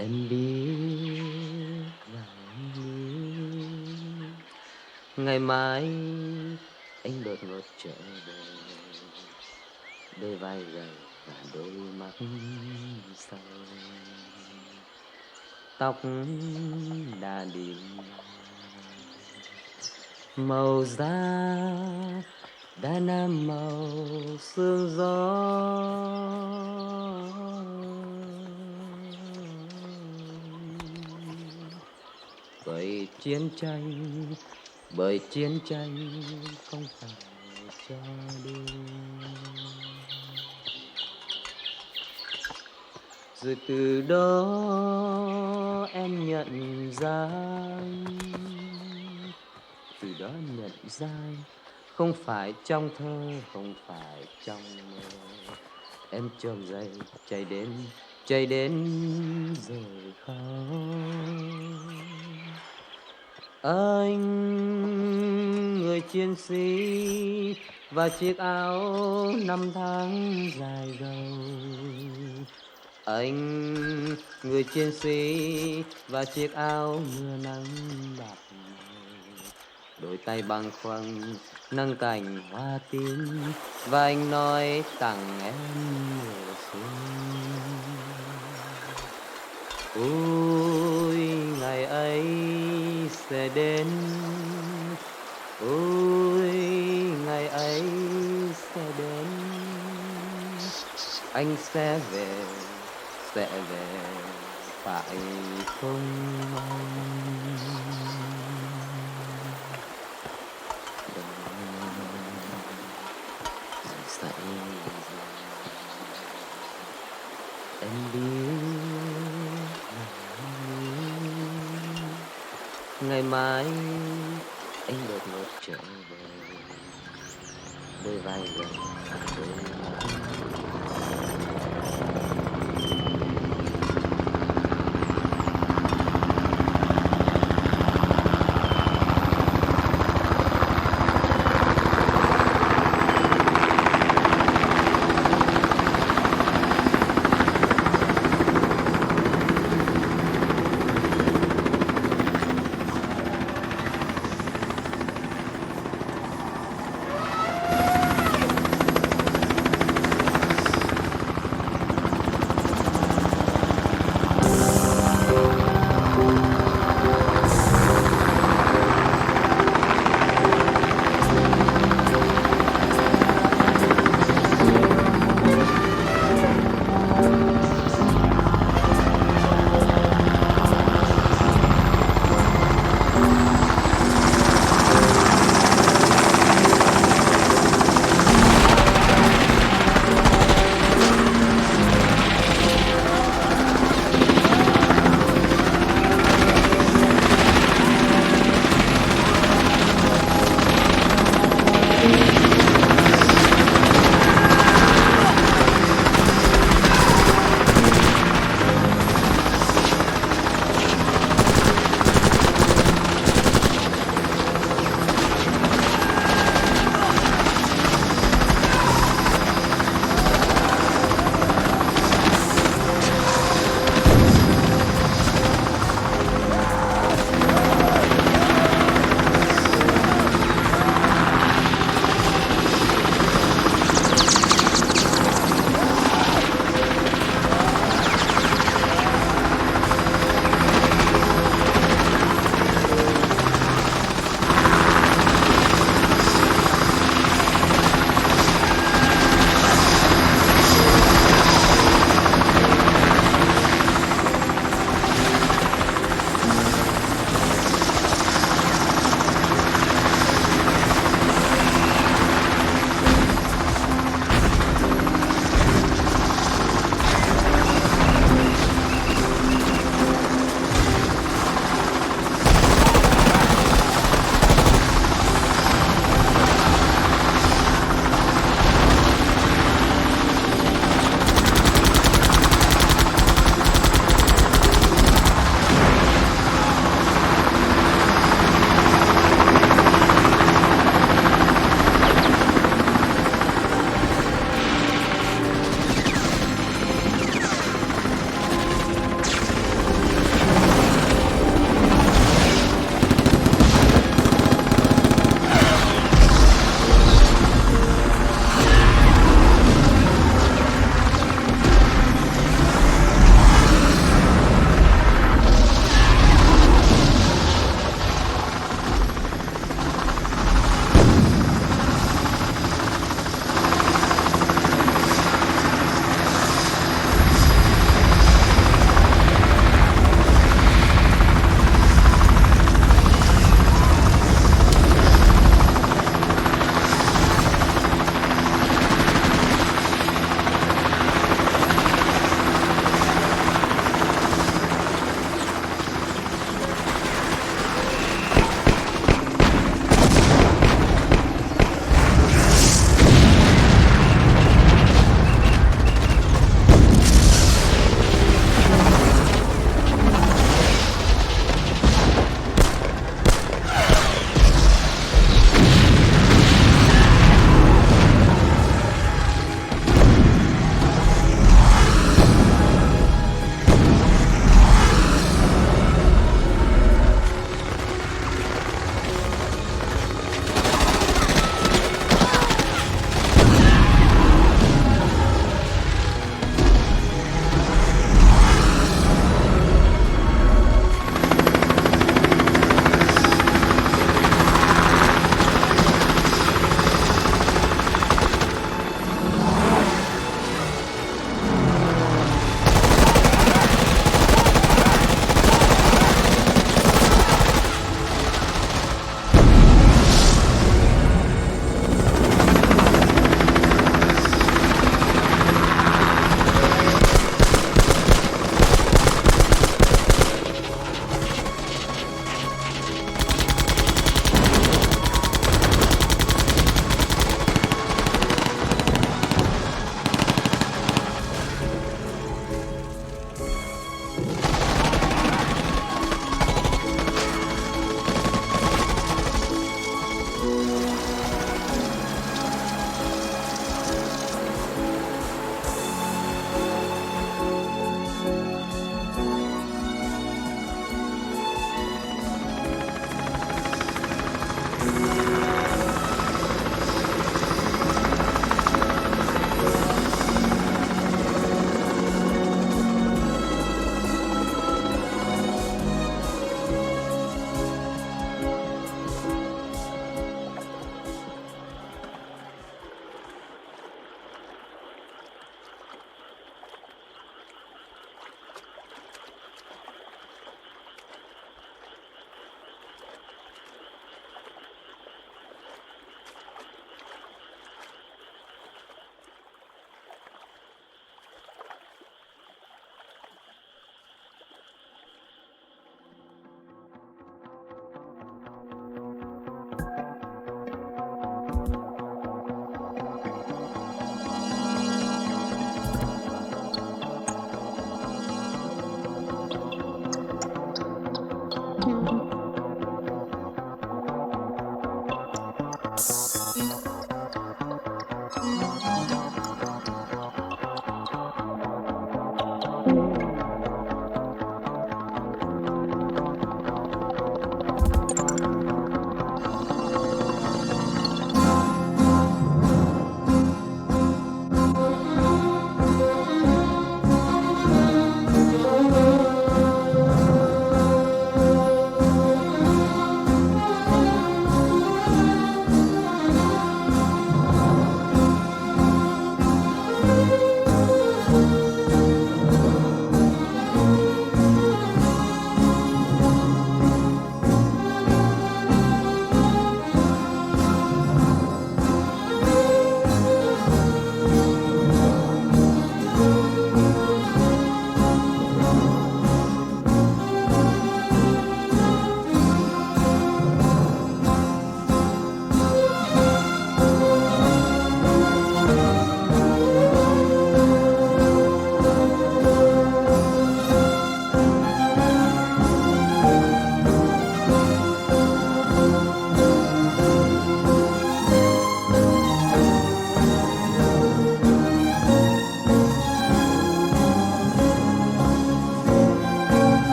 Em biết và em biết ngày mai anh đột ngột trở về, đôi vai gầy và đôi mắt sâu, tóc đã điểm màu da đã năm màu sương gió. Bởi chiến tranh, bởi chiến tranh không phải cho đùa. Rồi từ đó em nhận ra anh, từ đó em nhận ra anh không phải trong thơ, không phải trong mơ. Em trồm dậy chạy đến rồi khóc. Anh người chiến sĩ và chiếc áo năm tháng dài đầu. Anh người chiến sĩ và chiếc áo mưa nắng bạc màu. Đôi tay bằng khoăn nâng cành hoa tím và anh nói tặng em mùa xuân. Ôi ngày ấy sẽ đến, ôi ngày ấy sẽ đến, anh sẽ về phải không anh? Đừng say em biết ngày mai anh đột ngột trở về, đôi vai gầy đôi mắt.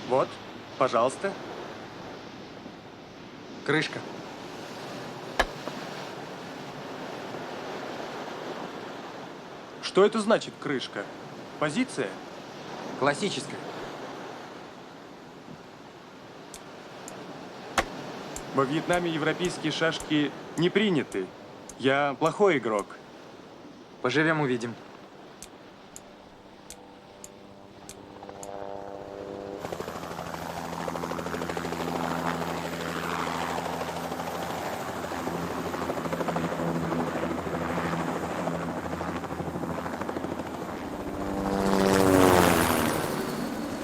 Вот, пожалуйста. Крышка. Что это значит, крышка? Позиция? Классическая. Во Вьетнаме европейские шашки не приняты. Я плохой игрок. Поживем, увидим.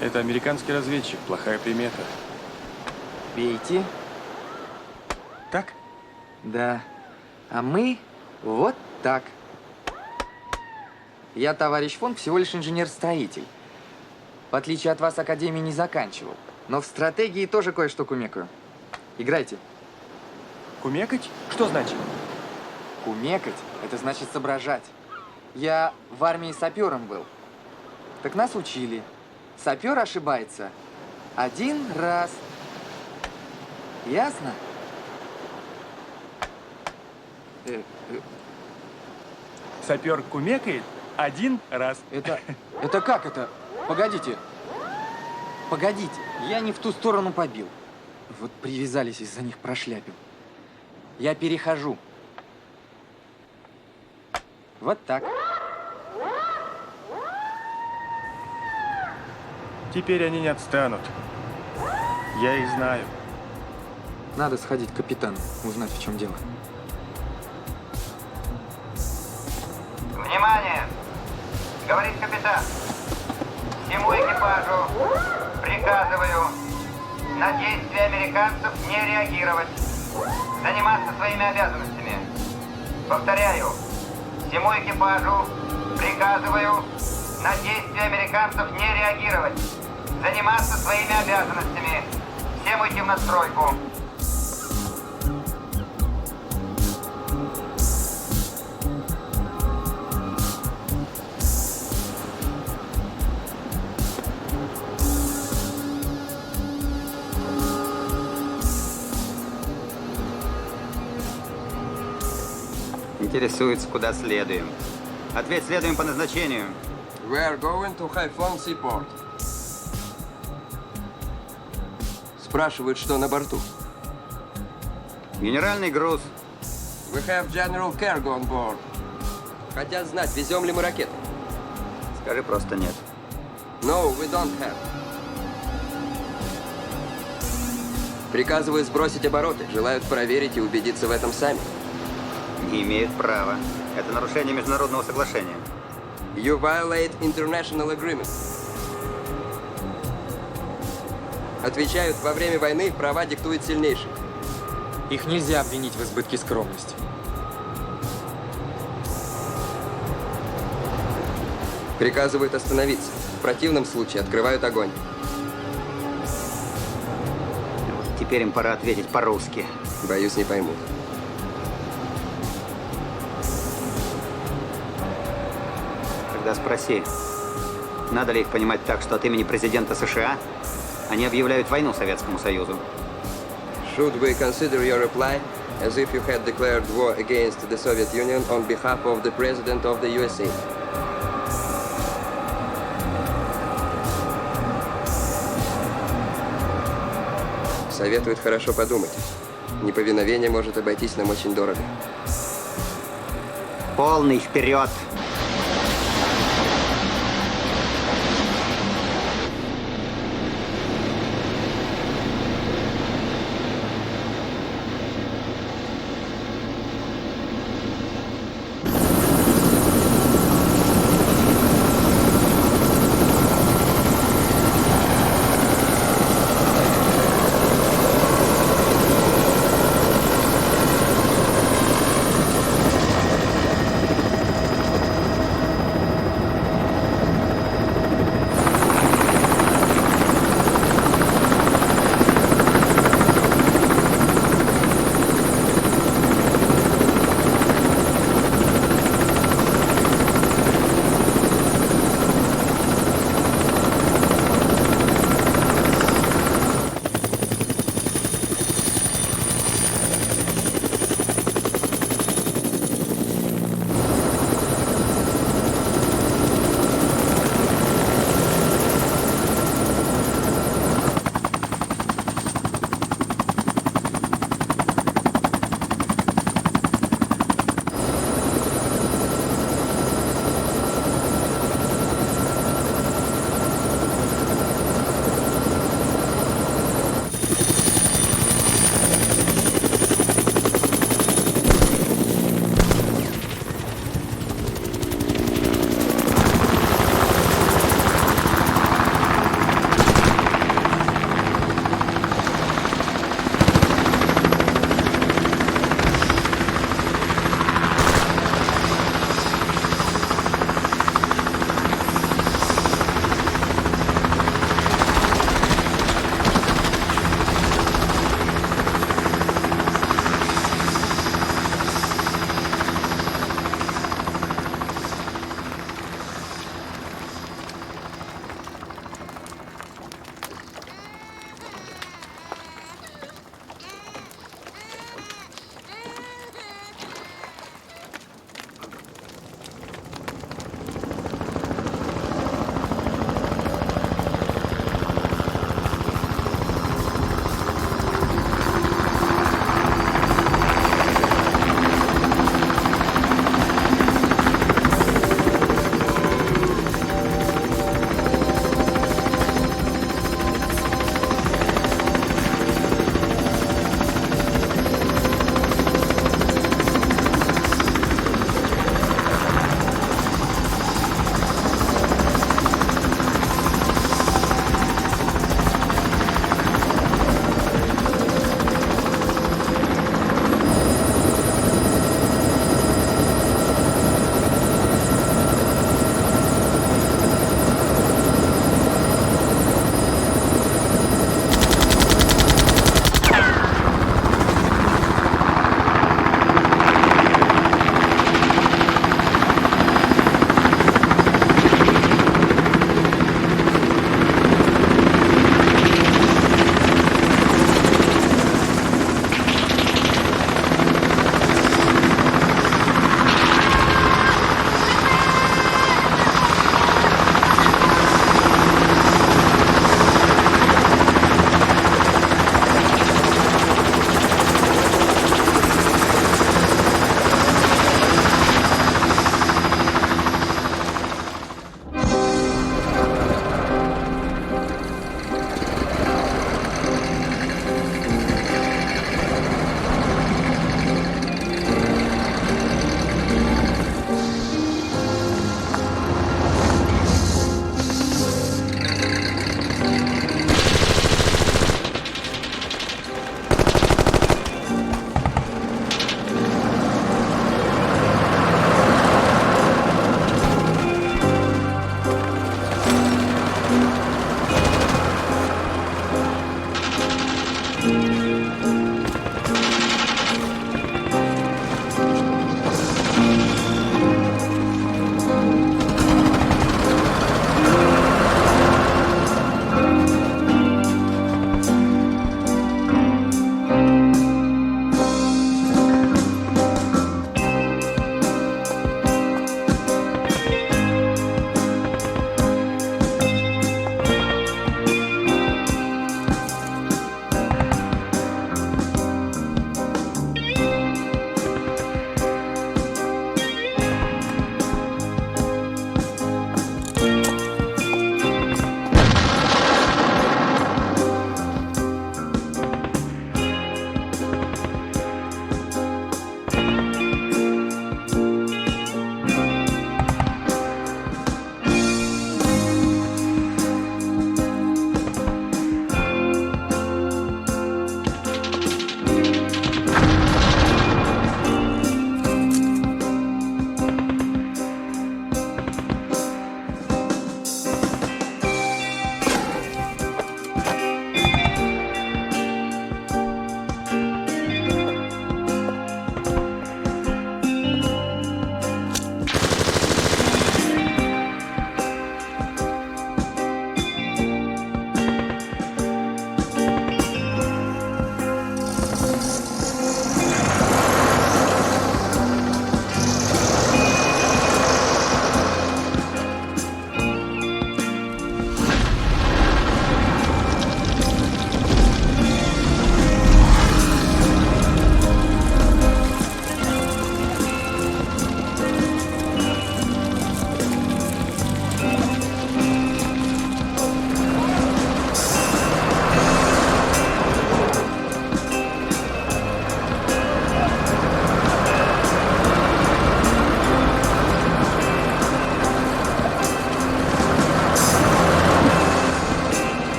Это американский разведчик, плохая примета. Бейте. Так? Да. А мы вот так. Я, товарищ фон, всего лишь инженер-строитель. В отличие от вас, академии не заканчивал. Но в стратегии тоже кое-что кумекаю. Играйте. Кумекать? Что значит? Кумекать – это значит соображать. Я в армии сапером был. Так нас учили. Сапер ошибается один раз. Ясно? Сапер кумекает один раз. Это как это? Погодите. Погодите, я не в ту сторону побил. Вот привязались из-за них, прошляпил. Я перехожу. Вот так. Теперь они не отстанут. Я их знаю. Надо сходить к капитану, узнать, в чем дело. Внимание! Говорит капитан. Всему экипажу приказываю на действия американцев не реагировать. Заниматься своими обязанностями. Повторяю. Всему экипажу приказываю на действия американцев не реагировать. Заниматься своими обязанностями. Всем уйти в надстройку. Интересуется, куда следуем. Ответ: следуем по назначению. We are going to Haiphong Seaport. Спрашивают, что на борту. Генеральный груз. We have general cargo on board. Хотят знать, везем ли мы ракеты. Скажи просто нет. No, we don't have. Приказывают сбросить обороты. Желают проверить и убедиться в этом сами. Не имеют права. Это нарушение международного соглашения. You violate international agreement. Отвечают, во время войны права диктует сильнейший. Их нельзя обвинить в избытке скромности. Приказывают остановиться. В противном случае открывают огонь. Вот теперь им пора ответить по-русски. Боюсь, не поймут. Тогда спроси, надо ли их понимать так, что от имени президента США они объявляют войну Советскому Союзу? Should we consider your reply as if you had declared war against the Soviet Union on behalf of the President of the USA? Советуют хорошо подумать. Неповиновение может обойтись нам очень дорого. Полный вперед!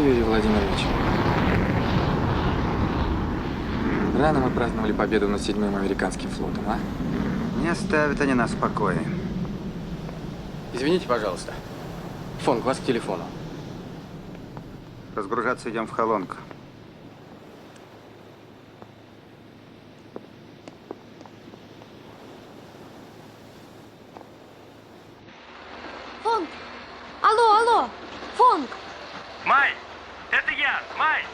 Юрий Владимирович. Рано мы праздновали победу над 7-м американским флотом, а? Не оставят они нас в покое. Извините, пожалуйста. Фонг, вас к телефону. Разгружаться идем в Холонку. Фонг! Алло, алло! Фонг! Май, это я, Май.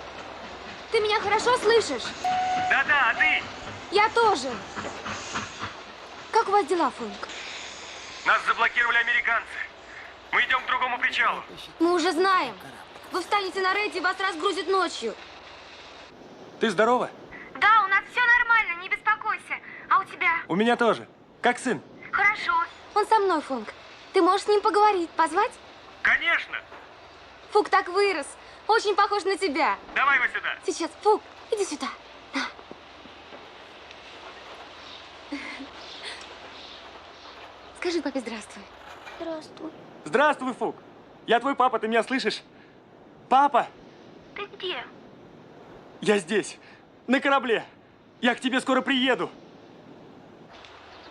Ты меня хорошо слышишь? Да-да, а ты? Я тоже. Как у вас дела, Фонг? Нас заблокировали американцы. Мы идем к другому причалу. Мы уже знаем. Вы встанете на рейд и вас разгрузят ночью. Ты здорова? Да, у нас все нормально, не беспокойся. А у тебя? У меня тоже. Как сын? Хорошо. Он со мной, Фонг. Ты можешь с ним поговорить, позвать? Конечно. Фук так вырос. Очень похож на тебя. Давай его сюда. Сейчас, Фук, иди сюда. На. Скажи папе здравствуй. Здравствуй. Здравствуй, Фук. Я твой папа, ты меня слышишь? Папа! Ты где? Я здесь, на корабле. Я к тебе скоро приеду.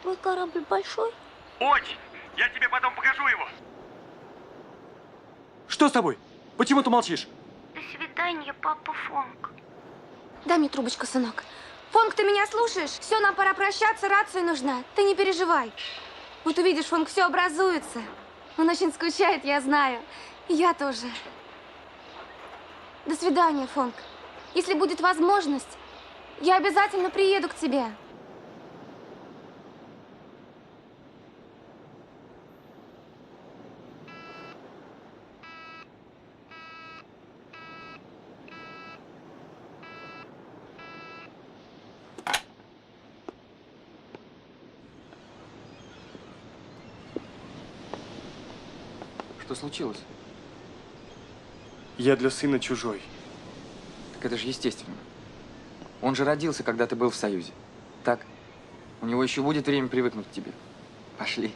Твой корабль большой? Очень. Я тебе потом покажу его. Что с тобой? Почему ты молчишь? До свидания, папа Фонг. Дай мне трубочку, сынок. Фонг, ты меня слушаешь? Все, нам пора прощаться, рация нужна. Ты не переживай. Вот увидишь, Фонг, все образуется. Он очень скучает, я знаю. И я тоже. До свидания, Фонг. Если будет возможность, я обязательно приеду к тебе. Что случилось? Я для сына чужой. Так это же естественно. Он же родился, когда ты был в Союзе. Так? У него еще будет время привыкнуть к тебе. Пошли.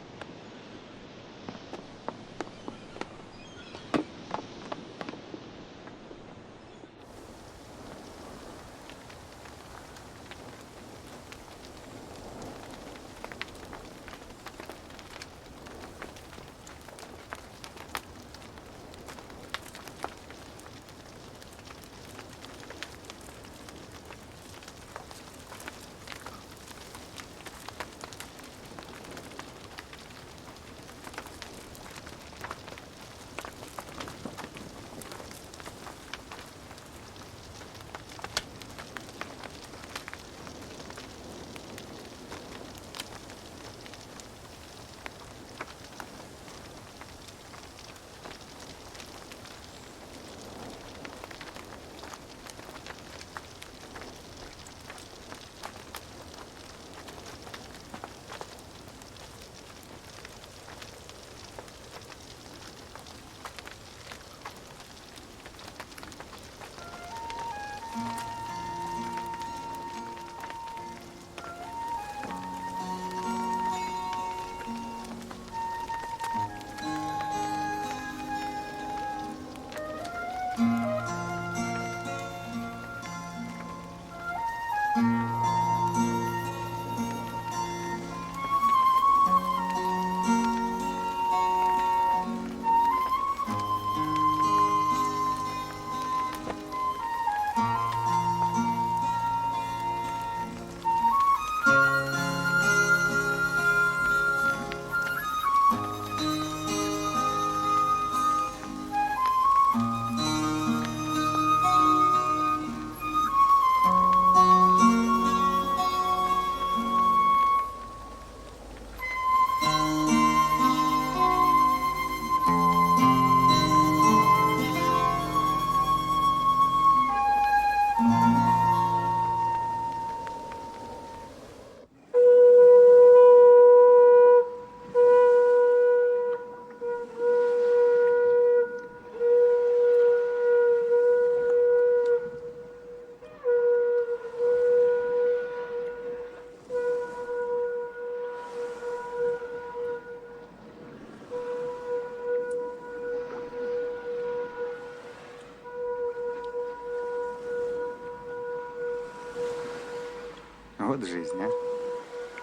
Вот жизнь, а.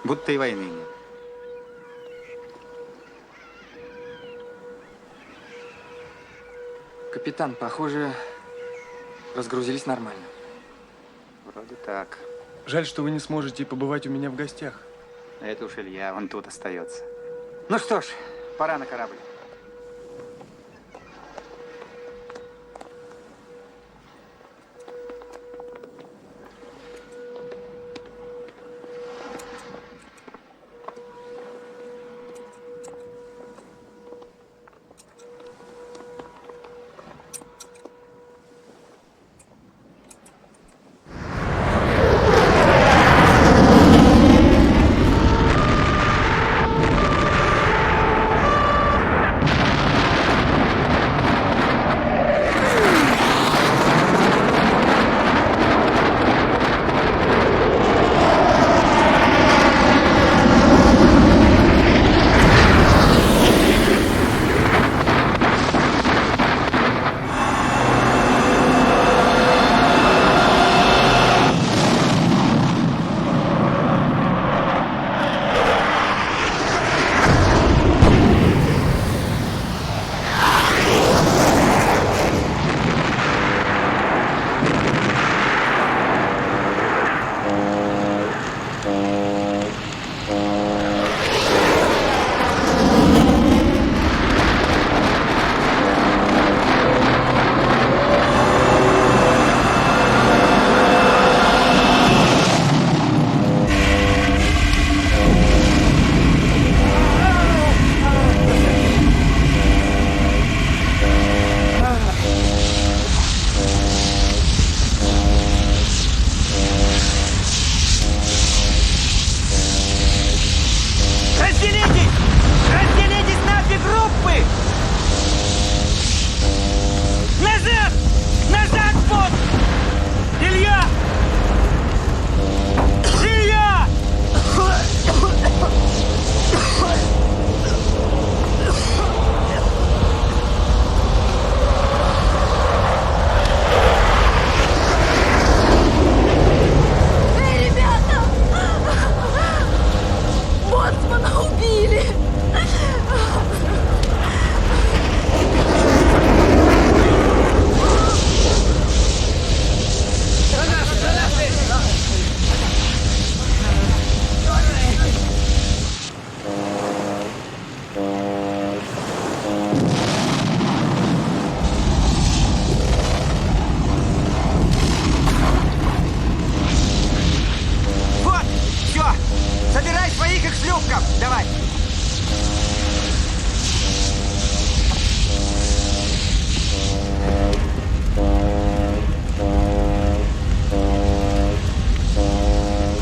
Будто и войны нет. Капитан, похоже, разгрузились нормально. Вроде так. Жаль, что вы не сможете побывать у меня в гостях. А это уж Илья, он тут остается. Ну что ж, пора на корабль.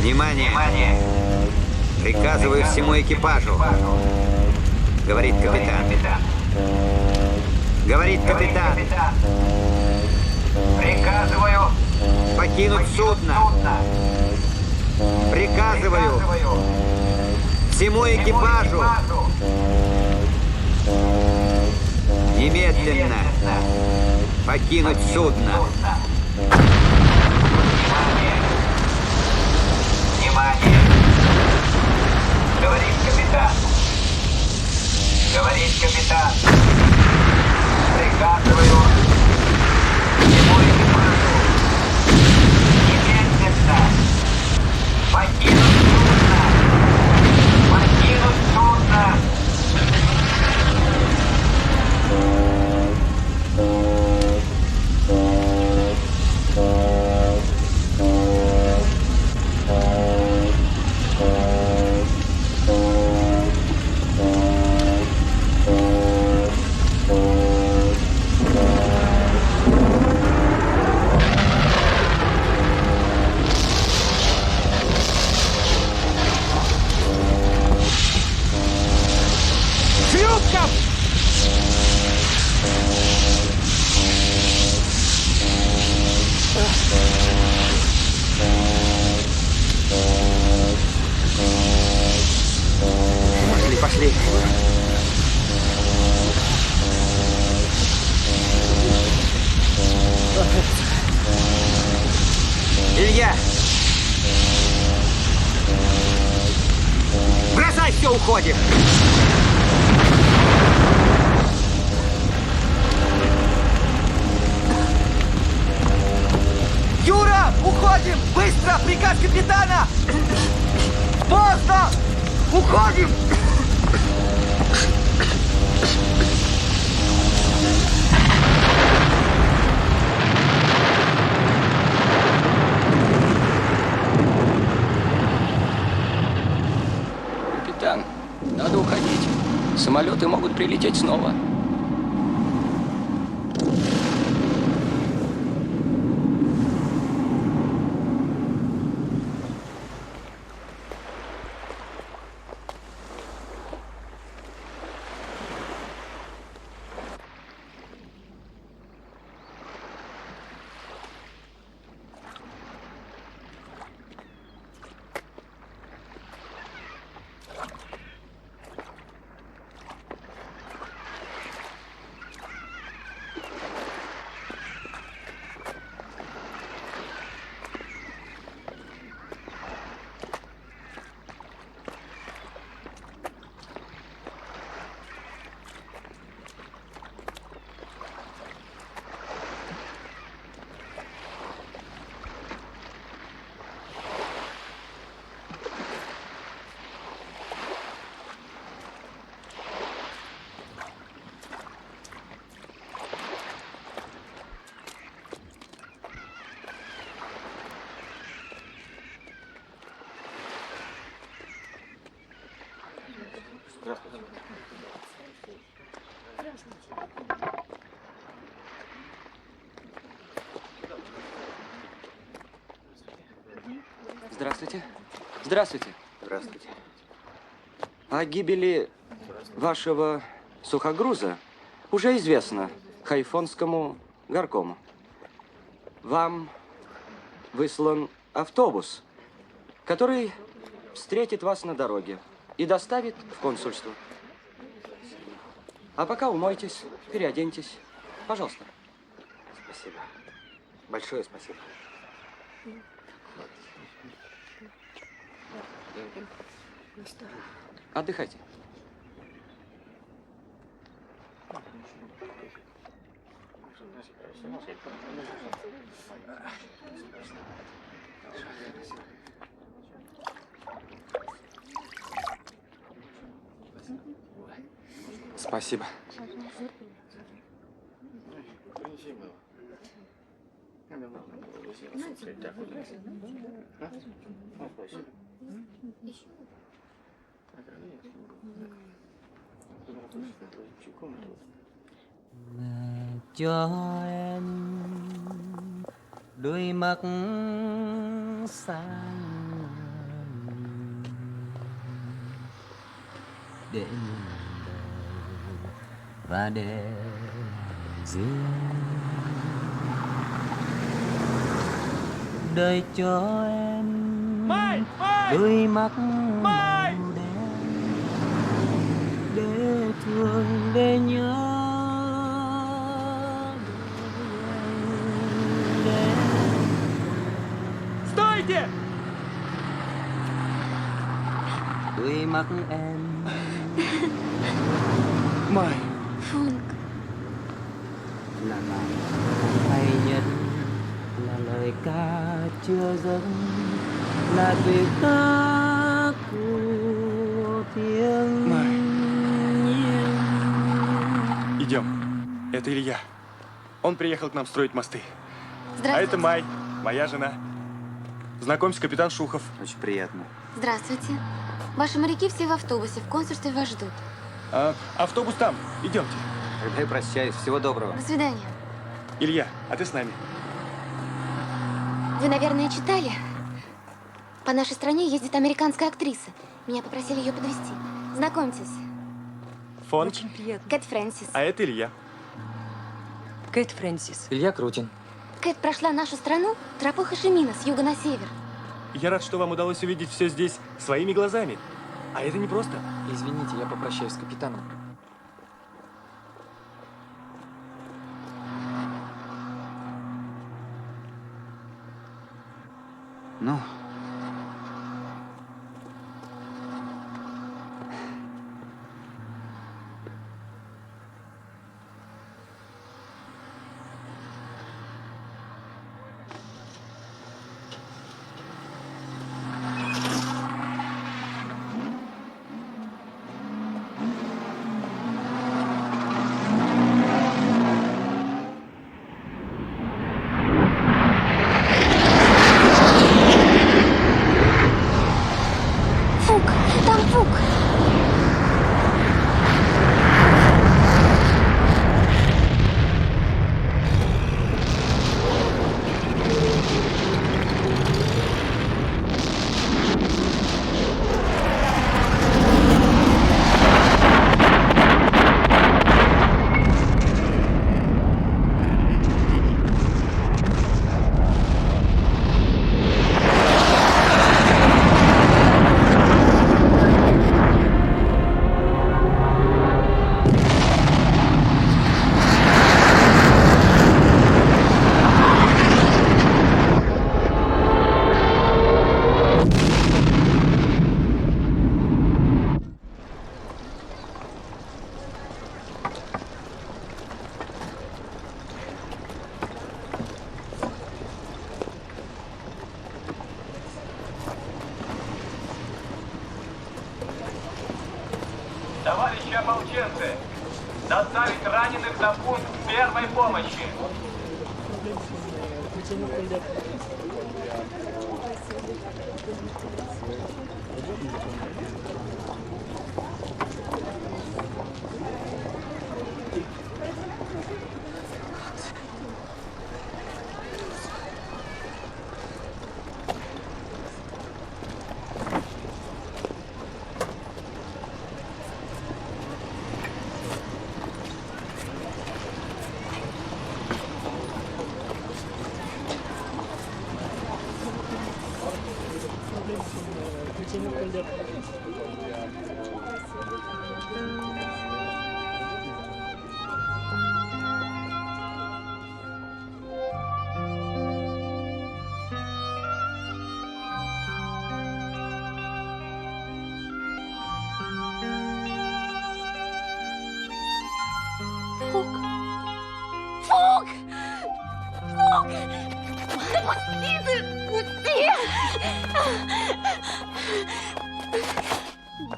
Внимание! Приказываю всему экипажу. Говорит капитан. Говорит капитан. Приказываю Покинуть судно. Приказываю всему экипажу немедленно покинуть судно. Внимание! Говорит капитан. Говорит капитан. Приказываю всему экипажу немедленно покинуть судно. Покинуть судно. все, уходим. Юра, уходим! Быстро! Приказ капитана! Поздно! Уходим! Капитан, надо уходить. Самолеты могут прилететь снова. Здравствуйте. Здравствуйте. Здравствуйте. О гибели вашего сухогруза уже известно Хайфонскому горкому. Вам выслан автобус, который встретит вас на дороге и доставит в консульство. А пока умойтесь, переоденьтесь. Пожалуйста. Спасибо. Большое спасибо. Отдыхайте. Спасибо. Cho em đôi mắt sáng để nhìn đời và để riêng đời cho em đôi mắt màu đen để thương để nhớ Стойте! đôi mắt em Май, Фонк, là bài hay nhất, là lời ca chưa dứt, là tuyệt ca của thiên nhiên. идем. Это Илья. Он приехал к нам строить мосты. А здравствуйте. это Май, моя жена. Знакомься, капитан Шухов. Очень приятно. Здравствуйте. Ваши моряки все в автобусе, в консульстве вас ждут. Автобус там. Идемте. Тогда я прощаюсь. Всего доброго. До свидания. Илья, а ты с нами? Вы, наверное, читали? По нашей стране ездит американская актриса. Меня попросили ее подвезти. Знакомьтесь, Фон. Кэт Фрэнсис. А это Илья. Кэт Фрэнсис. Илья Крутин. Кэт прошла нашу страну тропой Хошимина с юга на север. Я рад, что вам удалось увидеть все здесь своими глазами. А это не просто. Извините, я попрощаюсь с капитаном. Ну, Товарищи ополченцы, доставить раненых на пункт первой помощи. Фук! Фук! Фук! Пусти ты! Пусти!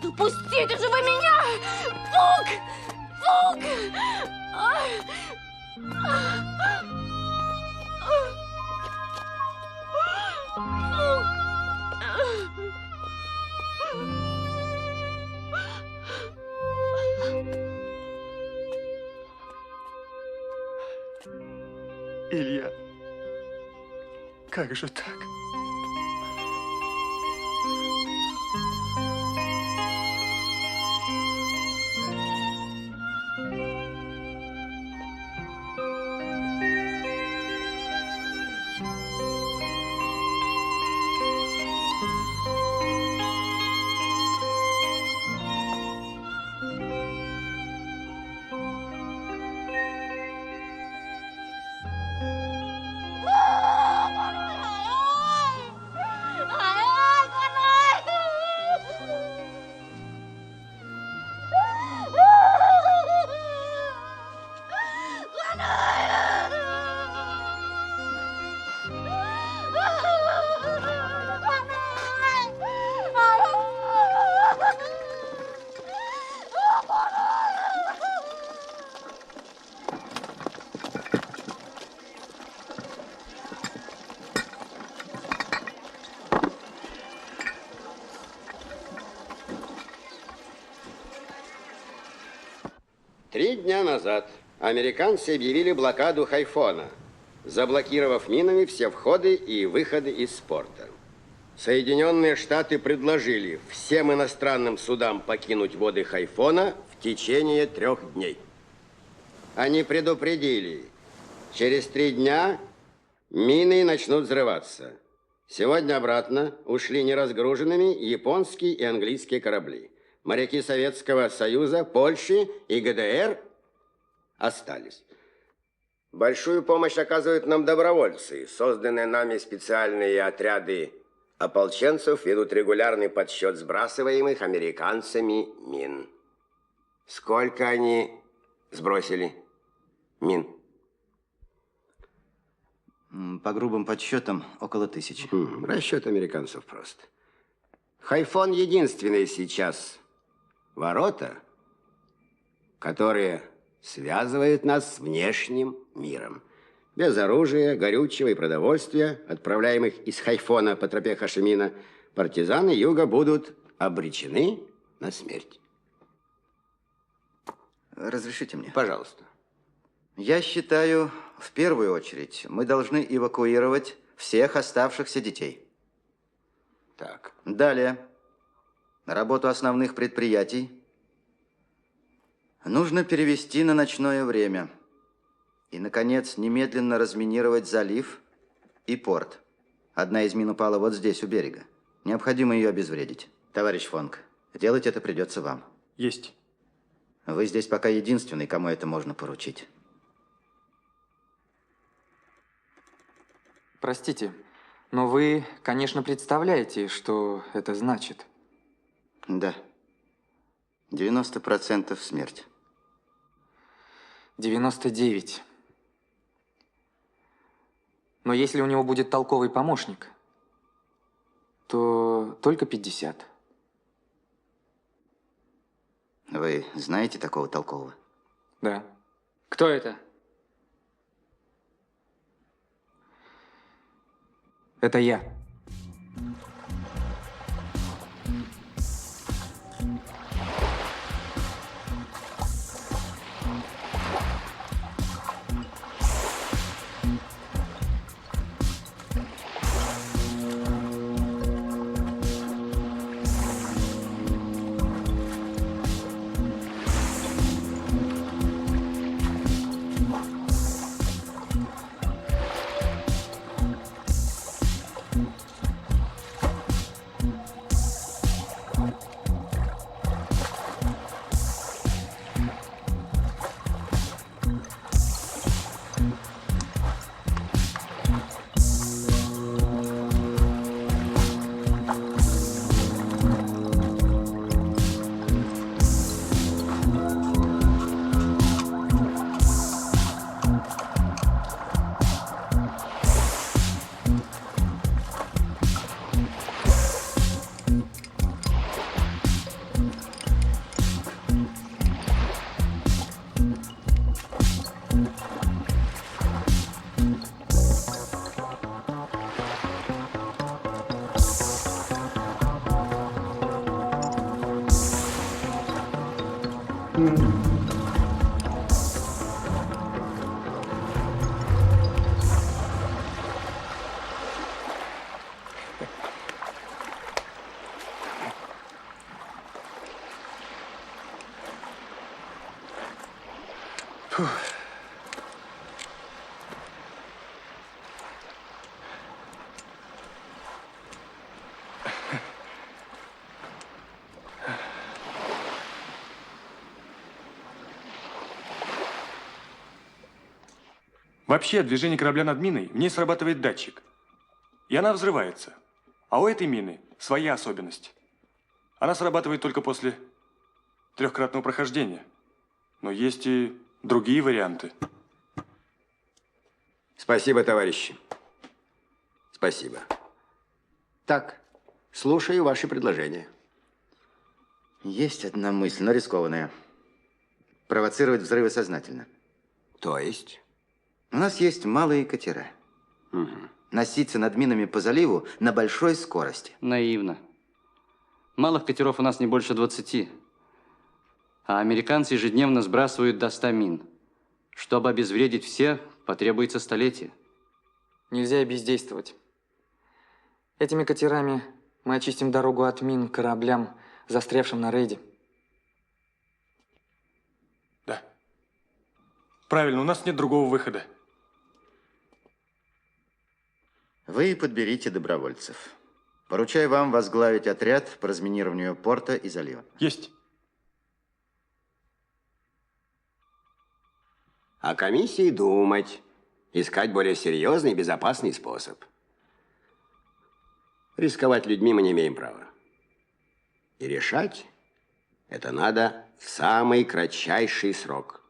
Да пустите же вы меня! Фук! Фук! Илья, как же так? Три дня назад американцы объявили блокаду Хайфона, заблокировав минами все входы и выходы из порта. Соединенные Штаты предложили всем иностранным судам покинуть воды Хайфона в течение 3 дней. Они предупредили, через 3 дня мины начнут взрываться. Сегодня обратно ушли неразгруженными японские и английские корабли. Моряки Советского Союза, Польши и ГДР остались. Большую помощь оказывают нам добровольцы. Созданные нами специальные отряды ополченцев ведут регулярный подсчет сбрасываемых американцами мин. Сколько они сбросили мин? По грубым подсчетам, около 1000. Расчет американцев прост. Хайфон единственный сейчас ворота, которые связывают нас с внешним миром. Без оружия, горючего и продовольствия, отправляемых из Хайфона по тропе Хошимина, партизаны юга будут обречены на смерть. Разрешите мне? Пожалуйста. Я считаю, в первую очередь, мы должны эвакуировать всех оставшихся детей. Так. Далее. На работу основных предприятий нужно перевести на ночное время. И, наконец, немедленно разминировать залив и порт. Одна из мин упала вот здесь, у берега. Необходимо ее обезвредить. Товарищ Фонг, делать это придется вам. Есть. Вы здесь пока единственный, кому это можно поручить. Простите, но вы, конечно, представляете, что это значит. Да. 90% смерть. 99. Но если у него будет толковый помощник, то только 50. Вы вы знаете такого толкового? Да. Кто это? Это я. Вообще, от движения корабля над миной в ней срабатывает датчик. И она взрывается. А у этой мины своя особенность. Она срабатывает только после 3-кратного прохождения. Но есть и другие варианты. Спасибо, товарищи. Спасибо. Так, слушаю ваши предложения. Есть одна мысль, но рискованная. Провоцировать взрывы сознательно. То есть? У нас есть малые катера. Угу. Носиться над минами по заливу на большой скорости. Наивно. Малых катеров у нас не больше 20. А американцы ежедневно сбрасывают до 100 мин. Чтобы обезвредить все, потребуется столетие. Нельзя бездействовать. Этими катерами мы очистим дорогу от мин к кораблям, застрявшим на рейде. Да. Правильно, у нас нет другого выхода. Вы подберите добровольцев. Поручаю вам возглавить отряд по разминированию порта и залива. Есть. А комиссии думать. Искать более серьезный и безопасный способ. Рисковать людьми мы не имеем права. И решать это надо в самый кратчайший срок.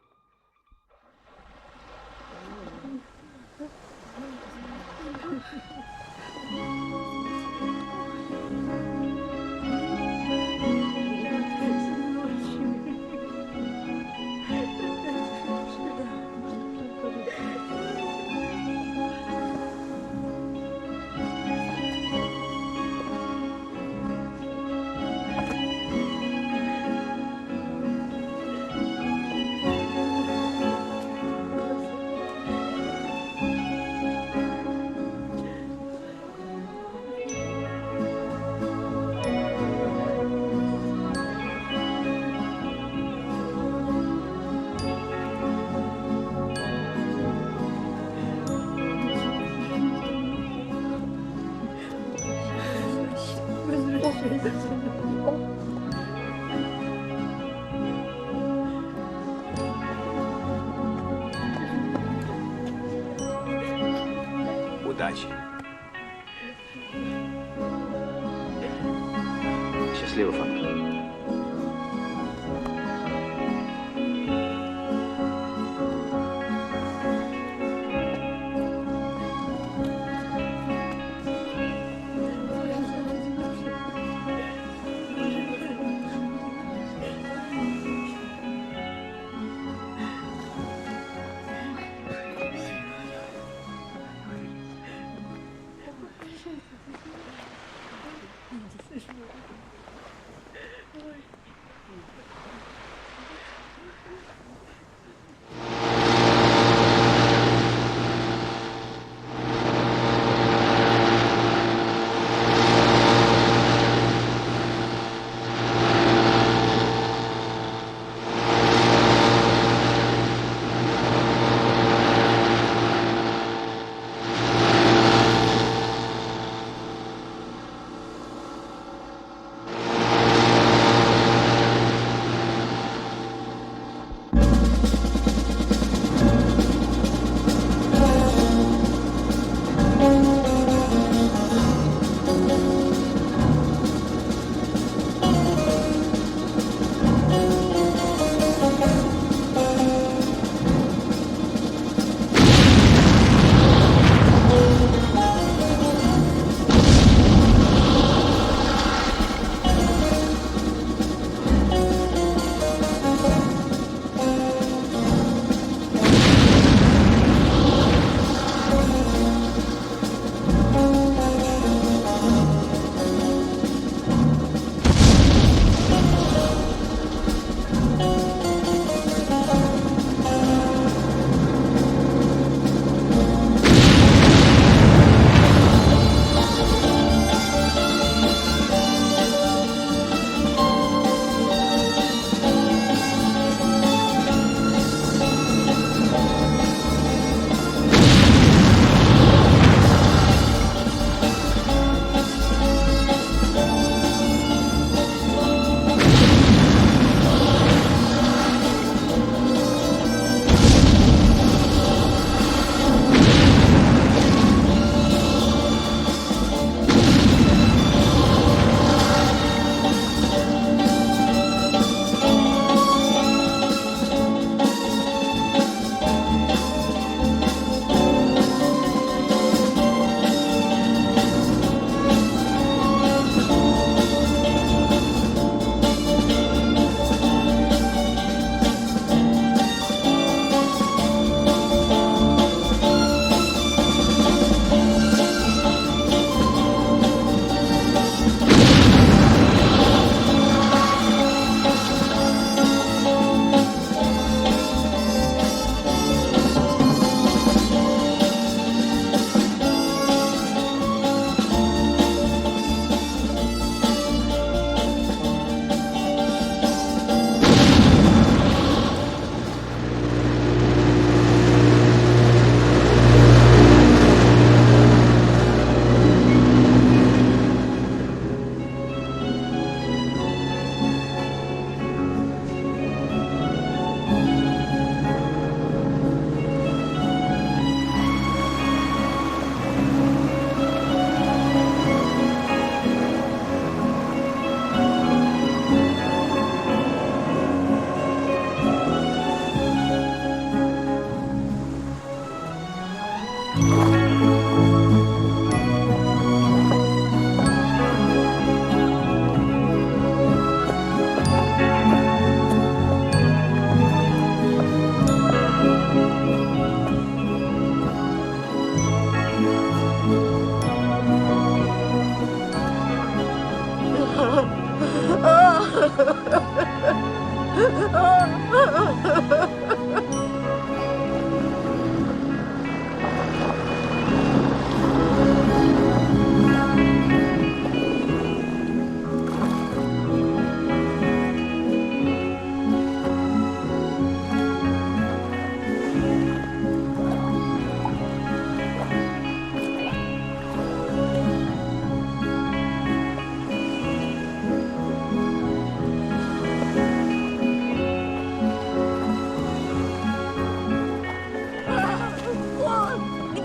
Удачи. Счастливо, Фанк.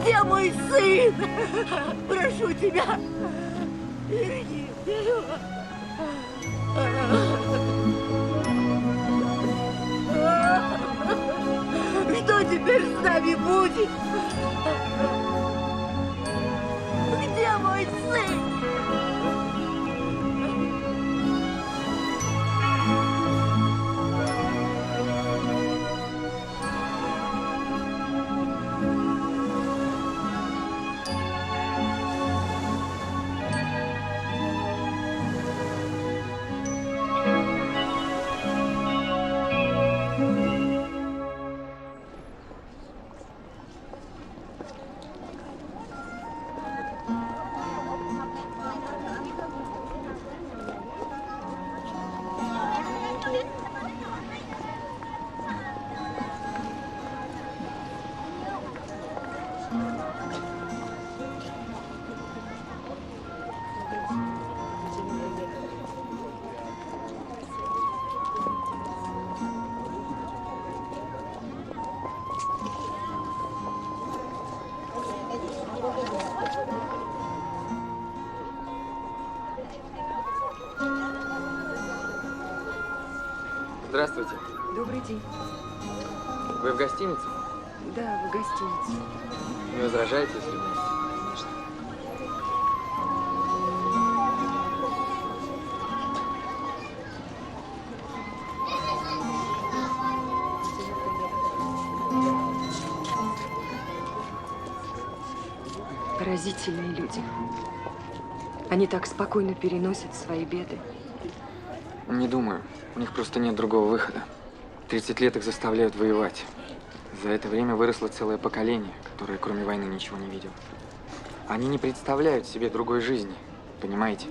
Где мой сын? Прошу тебя, верни его. Что теперь с нами будет? Где мой сын? Здравствуйте. Добрый день. Вы в гостинице? Да, в гостинице. Не возражаете, если вместе? Конечно. Поразительные люди. Они так спокойно переносят свои беды. Не думаю. У них просто нет другого выхода. 30 лет их заставляют воевать. За это время выросло целое поколение, которое кроме войны ничего не видело. Они не представляют себе другой жизни. Понимаете?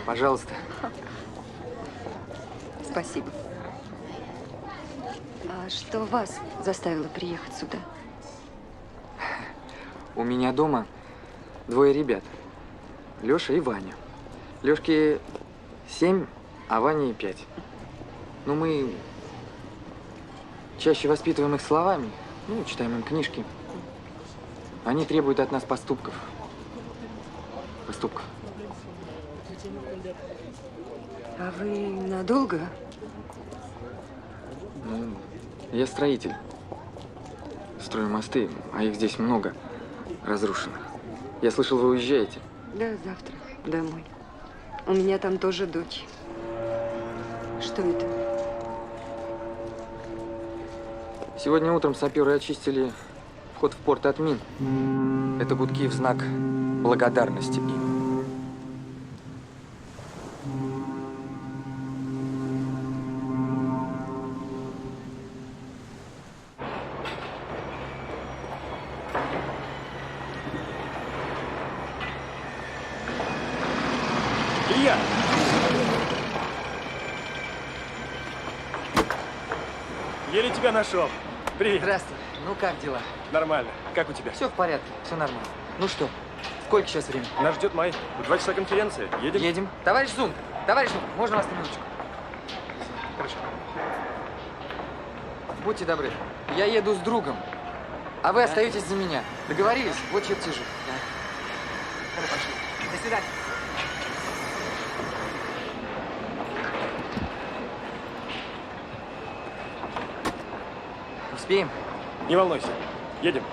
Пожалуйста. Спасибо. А что вас заставило приехать сюда? У меня дома двое ребят. Лёша и Ваня. Лёшке 7, а Ване 5. Ну, мы чаще воспитываем их словами, ну, читаем им книжки. Они требуют от нас поступков. Поступков. А вы надолго? Ну, я строитель. Строю мосты, а их здесь много разрушенных. Я слышал, вы уезжаете. Да, завтра домой. У меня там тоже дочь. Что это? Сегодня утром саперы очистили вход в порт от мин. Это гудки в знак благодарности им. Илья! Еле тебя нашел. Привет. Здравствуй. Ну как дела? Нормально. Как у тебя? Все в порядке, все нормально. Ну что, сколько сейчас времени? Нас ждет Май. В 2 часа конференция. Едем? Едем. Товарищ Зунг, можно вас на минуточку? Хорошо. Будьте добры, я еду с другом, а вы остаетесь за меня. Договорились? Вот чертежи. Пошли. До свидания. Успеем? Не волнуйся. Едем.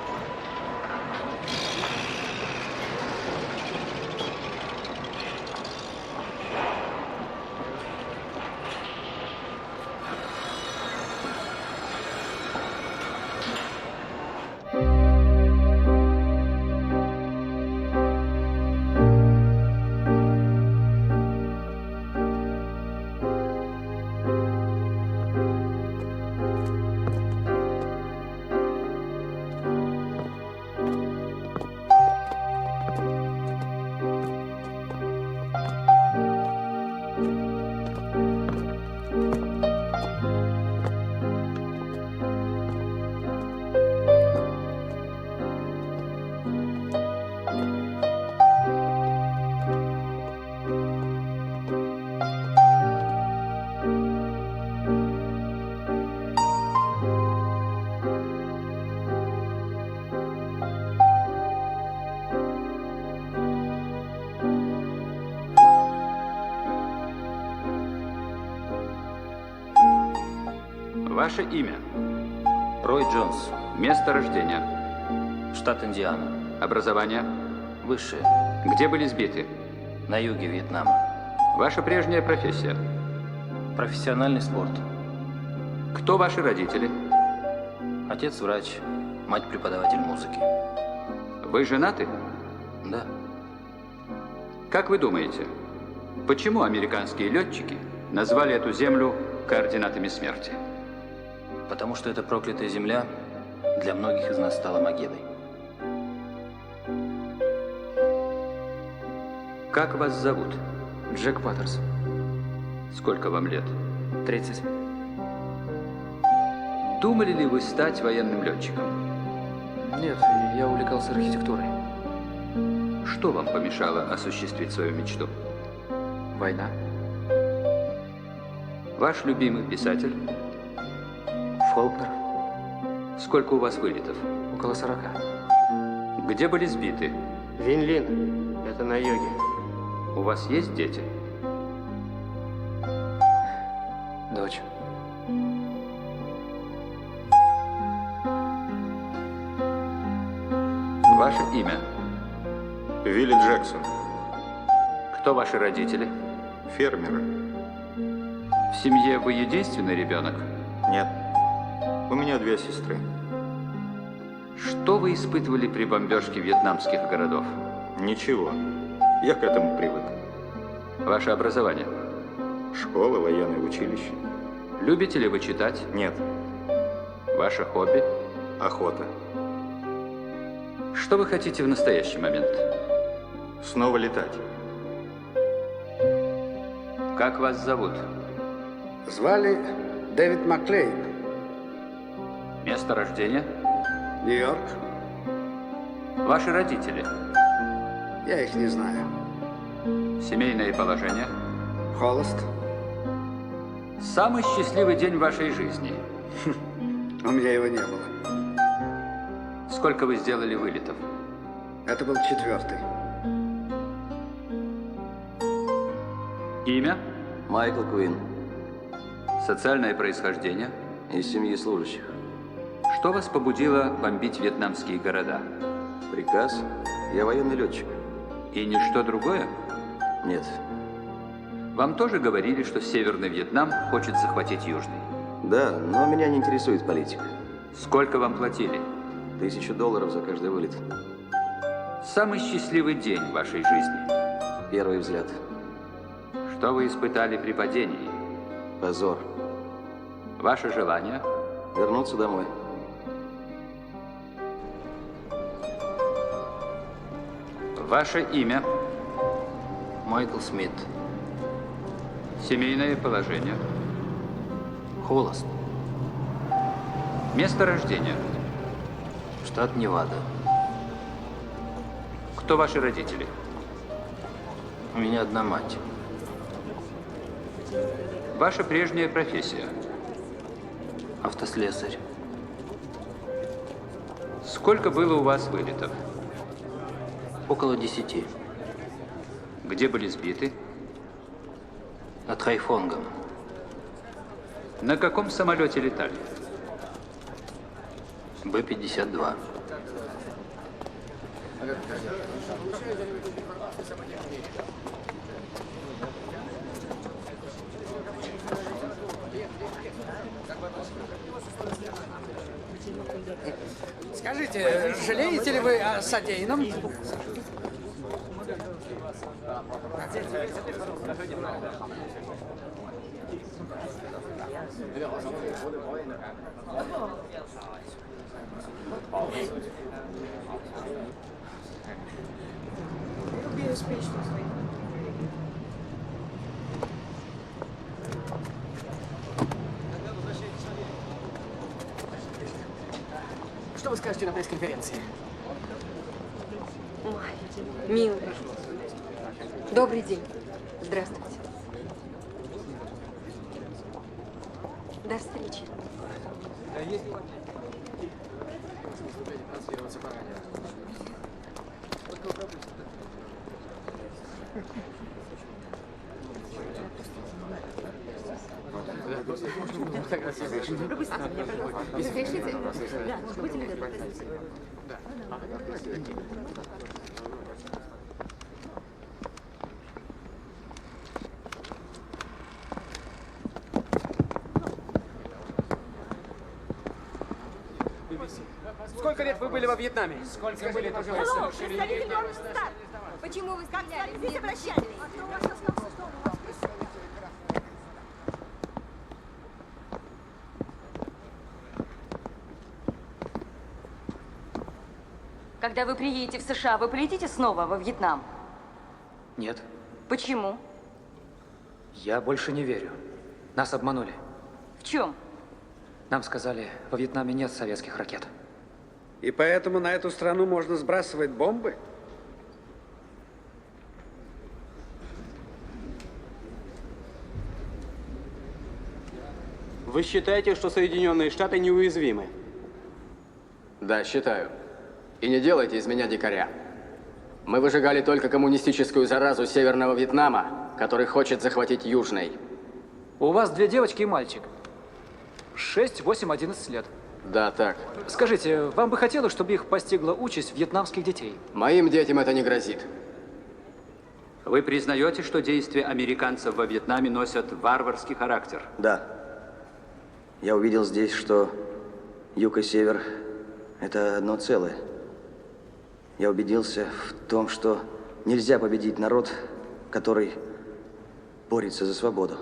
Ваше имя? Рой Джонс. Место рождения? Штат Индиана. Образование? Высшее. Где были сбиты? На юге Вьетнама. Ваша прежняя профессия? Профессиональный спорт. Кто ваши родители? Отец врач, мать преподаватель музыки. Вы женаты? Да. Как вы думаете, почему американские летчики назвали эту землю координатами смерти? Потому что эта проклятая земля для многих из нас стала могилой. Как вас зовут? Джек Паттерс. Сколько вам лет? 30. Думали ли вы стать военным летчиком? Нет, я увлекался архитектурой. Что вам помешало осуществить свою мечту? Война. Ваш любимый писатель? Фолкнер. Сколько у вас вылетов? Около 40. Где были сбиты? Винлин. Это на юге. У вас есть дети? Дочь. Ваше имя? Вилли Джексон. Кто ваши родители? Фермеры. В семье вы единственный ребенок? Нет. У меня 2 сестры. Что вы испытывали при бомбежке вьетнамских городов? Ничего. Я к этому привык. Ваше образование? Школа, военное училище. Любите ли вы читать? Нет. Ваше хобби? Охота. Что вы хотите в настоящий момент? Снова летать. Как вас зовут? Звали Дэвид Маклейн. Место рождения? Нью-Йорк. Ваши родители? Я их не знаю. Семейное положение? Холост. Самый счастливый день в вашей жизни? У меня его не было. Сколько вы сделали вылетов? Это был 4-й. Имя? Майкл Куин. Социальное происхождение? Из семьи служащих. Что вас побудило бомбить вьетнамские города? Приказ. Я военный летчик. И ничто другое? Нет. Вам тоже говорили, что Северный Вьетнам хочет захватить Южный? Да, но меня не интересует политика. Сколько вам платили? $1000 за каждый вылет. Самый счастливый день в вашей жизни? Первый взгляд. Что вы испытали при падении? Позор. Ваше желание? Вернуться домой. Ваше имя? Майкл Смит. Семейное положение? Холост. Место рождения? Штат Невада. Кто ваши родители? У меня одна мать. Ваша прежняя профессия? Автослесарь. Сколько было у вас вылетов? Около 10. Где были сбиты? Над Хайфонгом. На каком самолете летали? Б-52. Скажите, жалеете ли вы о содеянном? Что вы скажете на пресс-конференции? Ой, милый. Добрый день. Здравствуйте. До встречи. Сколько лет вы были во Вьетнаме? Сколько были тут? Алло, представитель Горный Стар. Почему вы Как стреляли? здесь обращались? Когда вы приедете в США, вы полетите снова во Вьетнам? Нет, Почему? я больше не верю. Нас обманули. В чем? Нам сказали, во Вьетнаме нет советских ракет. И поэтому на эту страну можно сбрасывать бомбы? Вы считаете, что Соединенные Штаты неуязвимы? Да, считаю. И не делайте из меня дикаря. Мы выжигали только коммунистическую заразу Северного Вьетнама, который хочет захватить Южный. У вас 2 девочки и мальчик. 6, 8, 11 лет. Да, так. Скажите, вам бы хотелось, чтобы их постигла участь вьетнамских детей? Моим детям это не грозит. Вы признаете, что действия американцев во Вьетнаме носят варварский характер? Да. Я увидел здесь, что юг и север – это одно целое. Я убедился в том, что нельзя победить народ, который борется за свободу.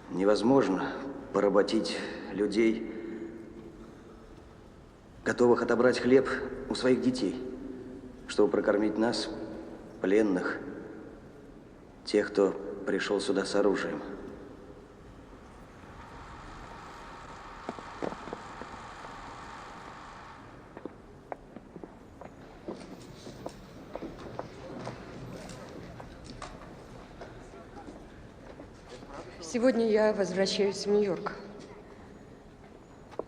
Невозможно поработить людей, готовых отобрать хлеб у своих детей, чтобы прокормить нас, пленных, тех, кто пришел сюда с оружием. Сегодня я возвращаюсь в Нью-Йорк.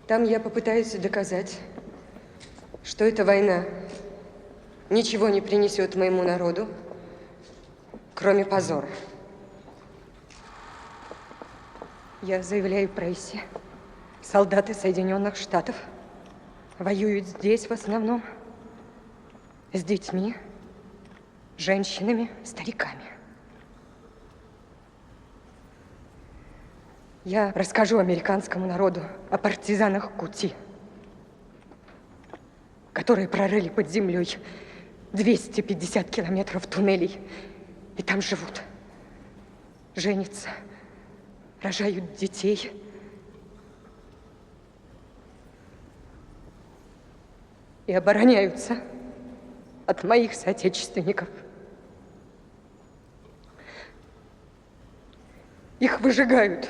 Там я попытаюсь доказать, что эта война ничего не принесет моему народу, кроме позора. Я заявляю прессе, солдаты Соединенных Штатов воюют здесь в основном с детьми, женщинами, стариками. Я расскажу американскому народу о партизанах Кути, которые прорыли под землей 250 километров туннелей и там живут, женятся, рожают детей. И обороняются от моих соотечественников. Их выжигают.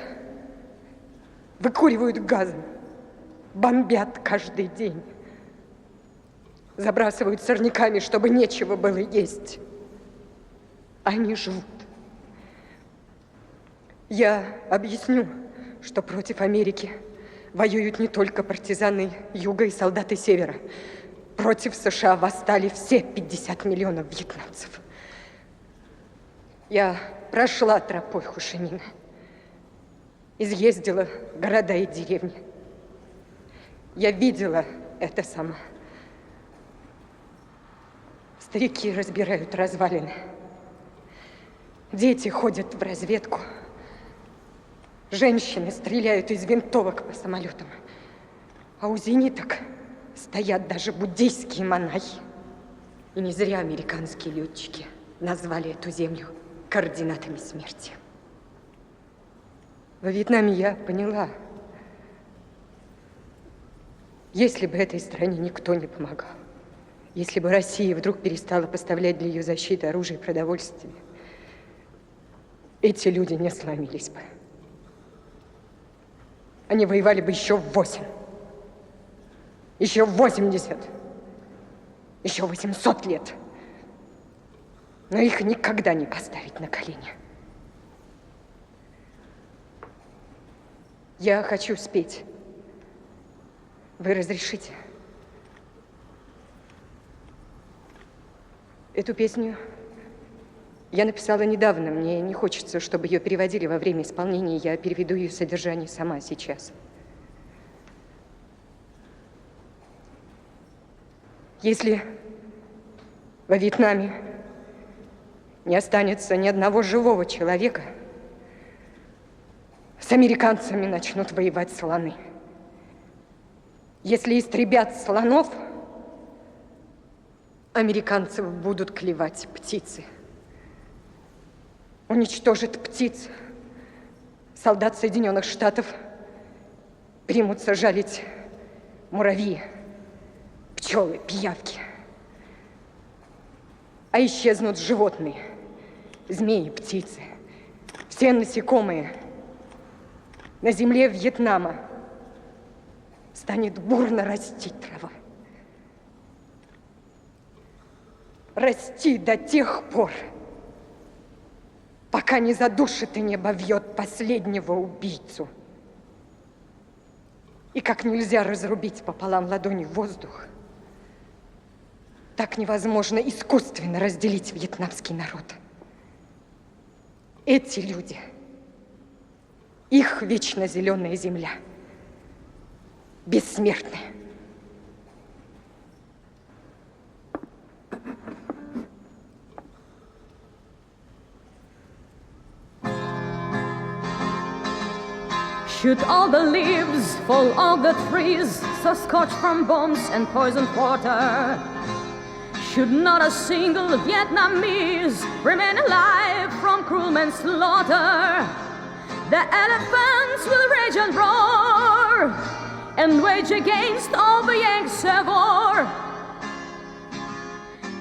Выкуривают газом, бомбят каждый день, забрасывают сорняками, чтобы нечего было есть. Они живут. Я объясню, что против Америки воюют не только партизаны Юга и солдаты Севера. Против США восстали все 50 миллионов вьетнамцев. Я прошла тропой Хошимина. Изъездила города и деревни. Я видела это сама. Старики разбирают развалины. Дети ходят в разведку. Женщины стреляют из винтовок по самолетам. А у зениток стоят даже буддийские монахи. И не зря американские летчики назвали эту землю координатами смерти. Во Вьетнаме я поняла, если бы этой стране никто не помогал, если бы Россия вдруг перестала поставлять для ее защиты оружие и продовольствие, эти люди не сломились бы. Они воевали бы еще в 8, еще в 80, еще 800 лет. Но их никогда не поставить на колени. Я хочу спеть. Вы разрешите? Эту песню Я написала недавно, мне не хочется, чтобы ее переводили во время исполнения, я переведу ее содержание сама сейчас. Если во Вьетнаме не останется ни одного живого человека, с американцами начнут воевать слоны. Если истребят слонов, американцев будут клевать птицы. Уничтожит птиц. Солдат Соединенных Штатов примутся жалить муравьи, пчелы, пиявки. А исчезнут животные, змеи, птицы, все насекомые. На земле Вьетнама станет бурно расти трава. Расти до тех пор, пока не задушит и не обовьет последнего убийцу. И как нельзя разрубить пополам ладонью воздух, так невозможно искусственно разделить вьетнамский народ. Эти люди, их вечно зеленая земля, бессмертны. Should all the leaves fall off the trees, so scorched from bombs and poisoned water? Should not a single Vietnamese remain alive from cruel manslaughter? The elephants will rage and roar and wage against all the Yanks of war.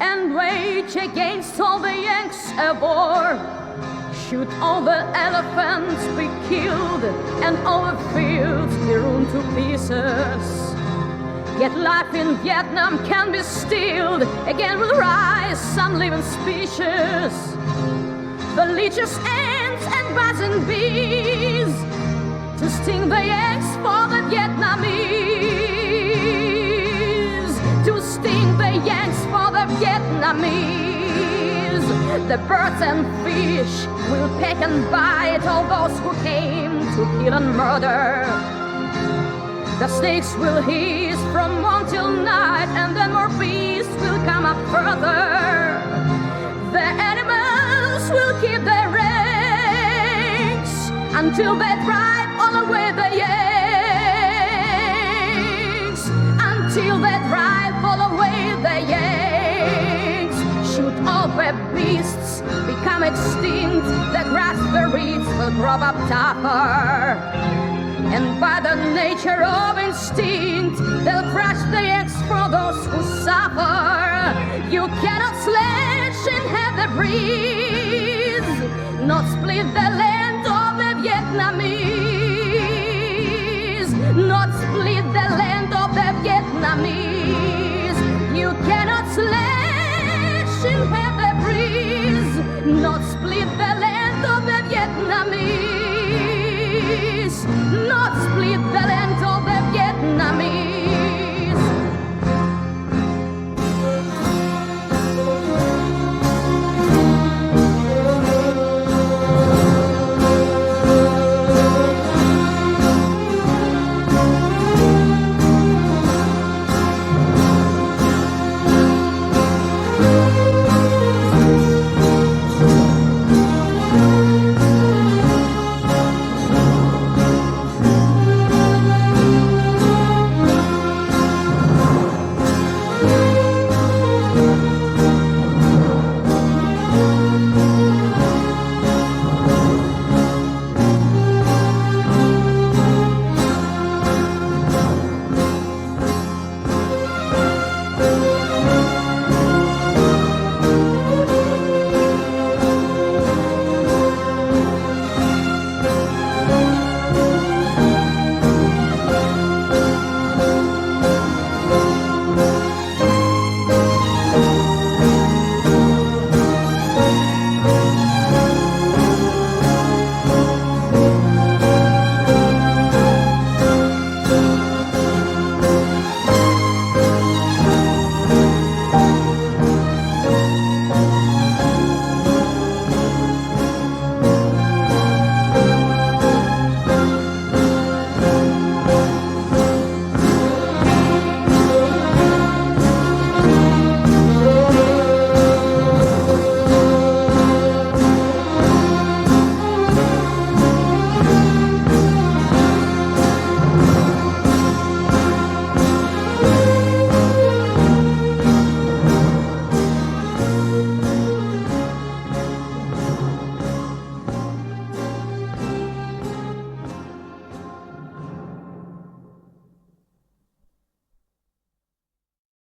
And wage against all the Yanks of war. Should all the elephants be killed and all the fields be ruined to pieces? Yet life in Vietnam can be stilled. Again will rise some living species. The leeches, ants, and bats and bees to sting the eggs for the Vietnamese. To sting the Yanks for the Vietnamese. The birds and fish will peck and bite all those who came to kill and murder. The snakes will hiss from morn till night, and then more beasts will come up further. The animals will keep their ranks until they drive all away the Yanks. Until they drive all away the Yanks. Should all the beasts become extinct, the grass, the reeds will grow up tougher. And by the nature of instinct, they'll crush the eggs for those who suffer. You cannot slash and have the breeze, not split the land of the Vietnamese, not split the land of the Vietnamese. You cannot slash and have the breeze, not split the land of the Vietnamese. Not split the land of the Vietnamese.